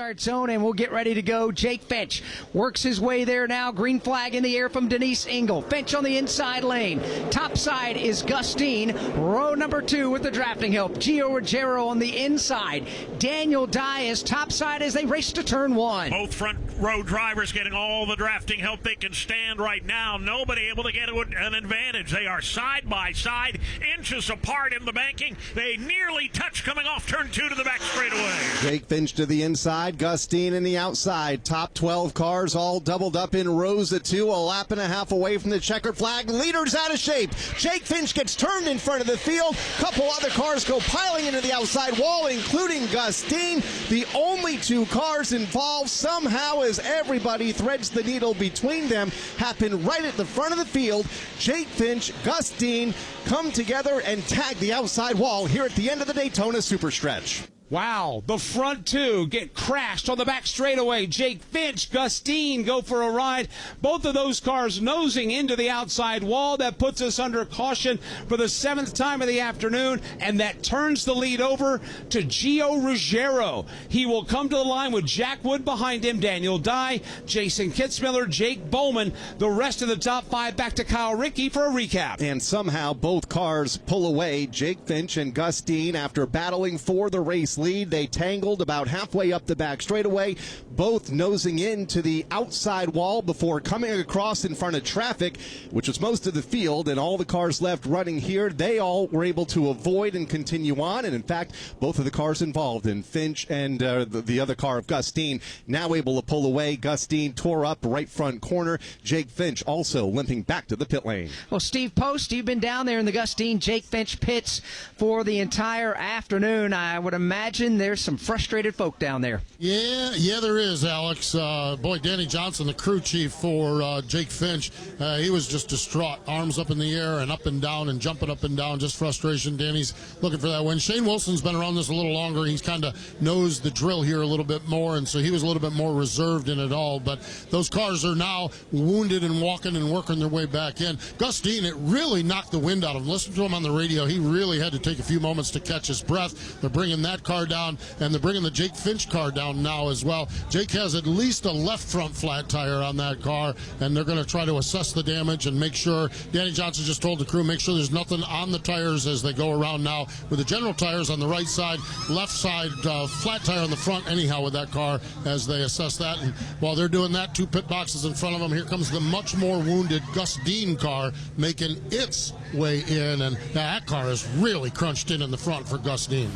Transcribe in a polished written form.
start zone, and we'll get ready to go. Jake Finch works his way there now. Green flag in the air from Denise Engel. Finch on the inside lane. Top side is Gustine. Row number 2 with the drafting help. Gio Ruggiero on the inside. Daniel Dye is top side as they race to turn 1. Both front row drivers getting all the drafting help they can stand right now. Nobody able to get an advantage. They are side by side, inches apart in the banking. They nearly touch coming off turn 2 to the back straightaway. Jake Finch to the inside, Gustine in the outside. Top 12 cars all doubled up in rows of 2, a lap and a half away from the checkered flag. Leader's out of shape. Jake Finch gets turned in front of the field. Couple other cars go piling into the outside wall, including Gustine. The only 2 cars involved somehow, as everybody threads the needle between them, happen right at the front of the field. Jake Finch, Gustine come together and tag the outside wall here at the end of the Daytona Superstretch. Wow, the front 2 get crashed on the back straightaway. Jake Finch, Gustine go for a ride. Both of those cars nosing into the outside wall. That puts us under caution for the 7th time of the afternoon, and that turns the lead over to Gio Ruggiero. He will come to the line with Jack Wood behind him, Daniel Dye, Jason Kitzmiller, Jake Bowman. The rest of the top 5 back to Kyle Rickey for a recap. And somehow both cars pull away. Jake Finch and Gustine, after battling for the race lead, they tangled about halfway up the back straightaway, both nosing into the outside wall before coming across in front of traffic, which was most of the field, and all the cars left running here, they all were able to avoid and continue on. And in fact, both of the cars involved in Finch and the other car of Gustine now able to pull away. Gustine tore up right front corner. Jake Finch also limping back to the pit lane. Well, Steve Post, you've been down there in the Gustine Jake Finch pits for the entire afternoon. I would imagine there's some frustrated folk down there. Yeah, there is, Alex. Boy, Danny Johnson, the crew chief for Jake Finch, he was just distraught. Arms up in the air and up and down and jumping up and down, just frustration. Danny's looking for that win. Shane Wilson's been around this a little longer. He's kind of knows the drill here a little bit more, and so he was a little bit more reserved in it all. But those cars are now wounded and walking and working their way back in. Gustine, it really knocked the wind out of him. Listen to him on the radio. He really had to take a few moments to catch his breath. They're bringing that car down, and they're bringing the Jake Finch car down now as well. Jake has at least a left front flat tire on that car, and they're going to try to assess the damage and make sure. Danny Johnson just told the crew, make sure there's nothing on the tires as they go around now with the general tires on the right side, left side flat tire on the front anyhow with that car as they assess that. And while they're doing that, 2 pit boxes in front of them, here comes the much more wounded Gustine car making its way in, and that car is really crunched in the front for Gustine.